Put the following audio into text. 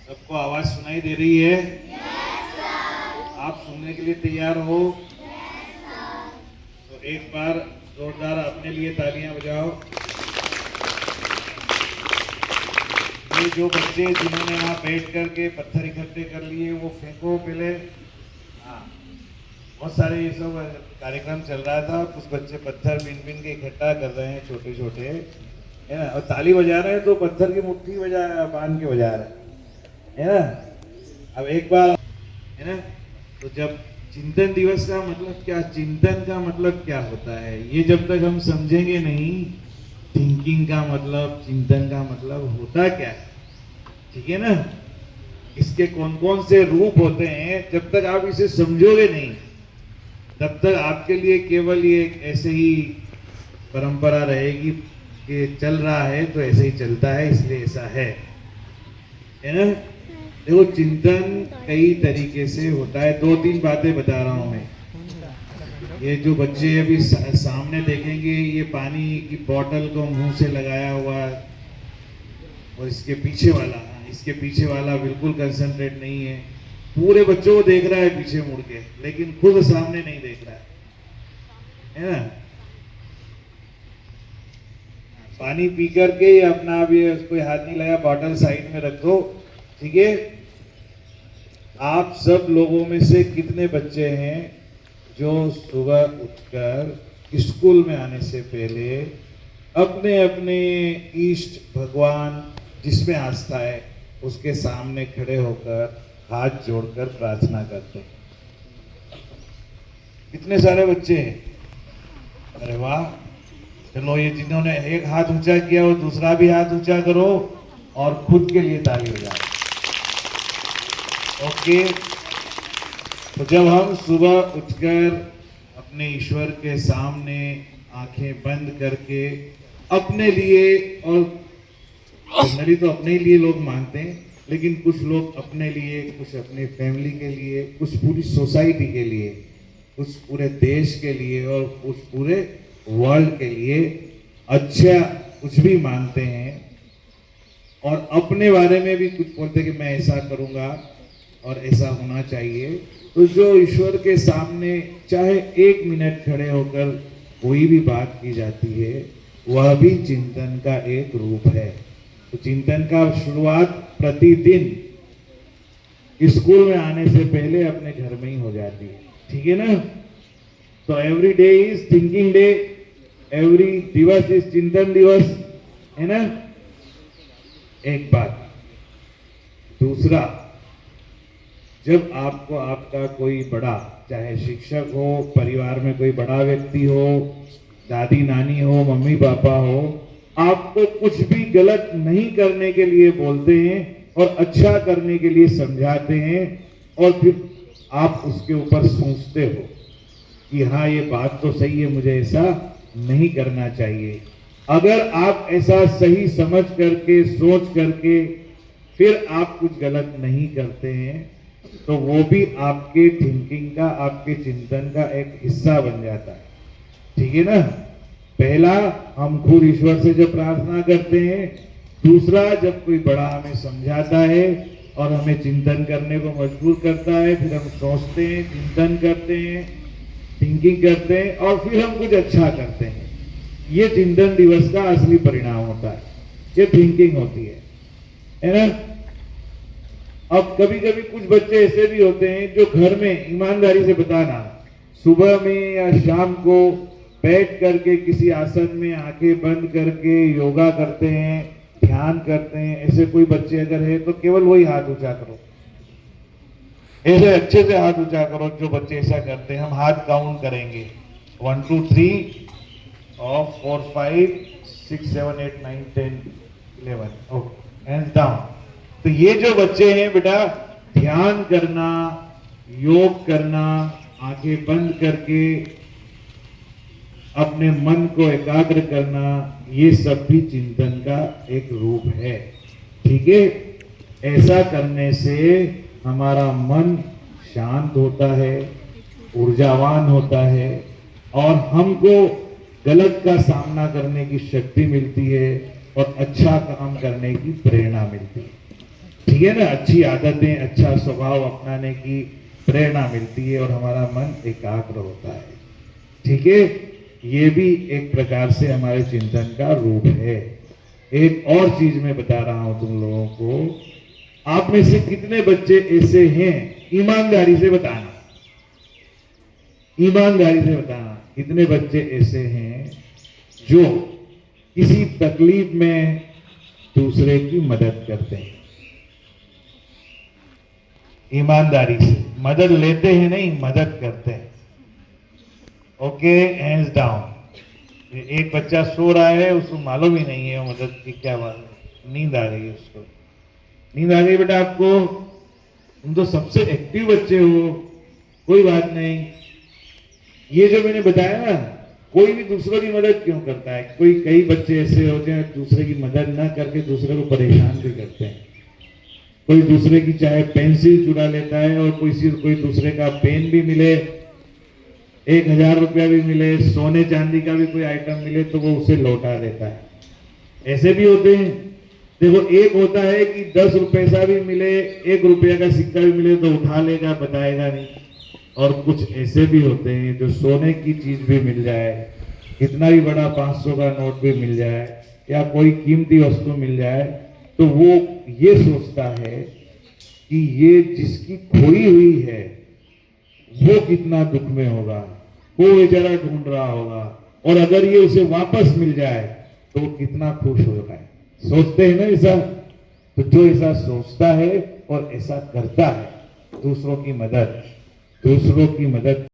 सबको आवाज सुनाई दे रही है? आप सुनने के लिए तैयार हो? तो एक बार जोरदार अपने लिए तालियां बजाओ। ये जो बच्चे जिन्होंने वहां बैठ करके पत्थर इकट्ठे कर लिए वो फेंको पहले। हाँ, बहुत सारे ये सब कार्यक्रम चल रहा था, कुछ बच्चे पत्थर बीन बीन के इकट्ठा कर रहे हैं, छोटे छोटे, है ना, और ताली बजा रहे हैं तो पत्थर की मुट्ठी बजा बांध के बजा रहे हैं, है ना। अब एक बार, है ना, तो जब चिंतन दिवस का मतलब क्या, चिंतन का मतलब क्या होता है, ये जब तक हम समझेंगे नहीं, थिंकिंग का मतलब, चिंतन का मतलब होता क्या है, ठीक है ना, इसके कौन कौन से रूप होते हैं, जब तक आप इसे समझोगे नहीं तब तक आपके लिए केवल ये ऐसे ही परंपरा रहेगी कि चल रहा है तो ऐसे ही चलता है इसलिए ऐसा है ना। देखो, चिंतन कई तरीके से होता है, दो तीन बातें बता रहा हूं मैं। ये जो बच्चे अभी सामने देखेंगे, ये पानी की बोतल को मुंह से लगाया हुआ, और इसके पीछे वाला बिल्कुल कंसंट्रेट नहीं है, पूरे बच्चों को देख रहा है पीछे मुड़ के, लेकिन खुद सामने नहीं देख रहा है ना। पानी पी करके अपना अभी कोई हाथ नहीं लगा, बॉटल साइड में रख दो, ठीक है। आप सब लोगों में से कितने बच्चे हैं जो सुबह उठकर स्कूल में आने से पहले अपने अपने इष्ट भगवान जिसमें आस्था है उसके सामने खड़े होकर हाथ जोड़कर प्रार्थना करते हैं? कितने सारे बच्चे हैं? अरे वाह, चलो ये जिन्होंने एक हाथ ऊंचा किया वो दूसरा भी हाथ ऊंचा करो और खुद के लिए ताली बजाओ। ओके, तो जब हम सुबह उठकर अपने ईश्वर के सामने आंखें बंद करके अपने लिए, और जनरली तो अपने लिए लोग मानते हैं, लेकिन कुछ लोग अपने लिए, कुछ अपनी फैमिली के लिए, कुछ पूरी सोसाइटी के लिए, कुछ पूरे देश के लिए और कुछ पूरे वर्ल्ड के लिए अच्छा कुछ भी मानते हैं, और अपने बारे में भी कुछ बोलते हैं कि मैं ऐसा करूंगा और ऐसा होना चाहिए। तो जो ईश्वर के सामने चाहे 1 मिनट खड़े होकर कोई भी बात की जाती है, वह भी चिंतन का एक रूप है। तो चिंतन का शुरुआत प्रतिदिन स्कूल में आने से पहले अपने घर में ही हो जाती है, ठीक है ना। तो every day is thinking day, every दिवस इज चिंतन दिवस, है ना। एक बात। दूसरा, जब आपको आपका कोई बड़ा, चाहे शिक्षक हो, परिवार में कोई बड़ा व्यक्ति हो, दादी नानी हो, मम्मी पापा हो, आपको कुछ भी गलत नहीं करने के लिए बोलते हैं और अच्छा करने के लिए समझाते हैं, और फिर आप उसके ऊपर सोचते हो कि हाँ ये बात तो सही है, मुझे ऐसा नहीं करना चाहिए। अगर आप ऐसा सही समझ करके, सोच करके फिर आप कुछ गलत नहीं करते हैं, तो वो भी आपके थिंकिंग का, आपके चिंतन का एक हिस्सा बन जाता है, ठीक है ना। पहला, हम खुद ईश्वर से जब प्रार्थना करते हैं। दूसरा, जब कोई बड़ा हमें समझाता है और हमें चिंतन करने को मजबूर करता है, फिर हम सोचते हैं, चिंतन करते हैं, थिंकिंग करते हैं, और फिर हम कुछ अच्छा करते हैं। ये चिंतन दिवस का असली परिणाम होता है, ये थिंकिंग होती है ना। अब कभी कभी कुछ बच्चे ऐसे भी होते हैं जो घर में, ईमानदारी से बताना, सुबह में या शाम को बैठ करके किसी आसन में आंखें बंद करके योगा करते हैं, ध्यान करते हैं। ऐसे कोई बच्चे अगर है तो केवल वही हाथ ऊंचा करो, ऐसे अच्छे से हाथ ऊंचा करो जो बच्चे ऐसा करते हैं। हम हाथ काउंट करेंगे, 1 2 3 और 4 5 6 7 8 9 10 11, ओके, हैंड्स डाउन। तो ये जो बच्चे हैं बेटा, ध्यान करना, योग करना, आंखें बंद करके अपने मन को एकाग्र करना, ये सब भी चिंतन का एक रूप है, ठीक है। ऐसा करने से हमारा मन शांत होता है, ऊर्जावान होता है, और हमको गलत का सामना करने की शक्ति मिलती है और अच्छा काम करने की प्रेरणा मिलती है। ठीक है ना, अच्छी आदतें, अच्छा स्वभाव अपनाने की प्रेरणा मिलती है और हमारा मन एकाग्र होता है। ठीक है, ये भी एक प्रकार से हमारे चिंतन का रूप है। एक और चीज मैं बता रहा हूं तुम लोगों को, आप में से कितने बच्चे ऐसे हैं, ईमानदारी से बताना, ईमानदारी से बताना, कितने बच्चे ऐसे हैं जो किसी तकलीफ में दूसरे की मदद करते हैं? ईमानदारी से मदद लेते हैं, नहीं मदद करते हैं। Okay, hands down. एक बच्चा सो रहा है, उसको मालूम ही नहीं है मदद की क्या बात है, नींद आ रही है उसको। नींद आ गई बेटा आपको, तुम तो सबसे एक्टिव बच्चे हो, कोई बात नहीं। ये जो मैंने बताया ना, कोई भी दूसरों की मदद क्यों करता है? कोई कई बच्चे ऐसे होते हैं दूसरे की मदद ना करके दूसरे को परेशान भी करते हैं। कोई दूसरे की चाहे पेंसिल चुरा लेता है, और कोई दूसरे का पेन भी मिले, 1000 रुपया भी मिले, सोने चांदी का भी कोई आइटम मिले तो वो उसे लौटा देता है। ऐसे भी होते हैं। देखो, एक होता है कि 10 पैसा भी मिले, 1 रुपया का सिक्का भी मिले तो उठा लेगा, बताएगा नहीं। और कुछ ऐसे भी होते हैं जो सोने की चीज भी मिल जाए, कितना भी बड़ा 500 का नोट भी मिल जाए या कोई कीमती वस्तु मिल जाए, तो वो ये सोचता है कि ये जिसकी खोई हुई है वो कितना दुख में होगा, वो बेचारा ढूंढ रहा होगा, और अगर ये उसे वापस मिल जाए तो वो कितना खुश होगा। सोचते हैं ना ऐसा? तो जो ऐसा सोचता है और ऐसा करता है, दूसरों की मदद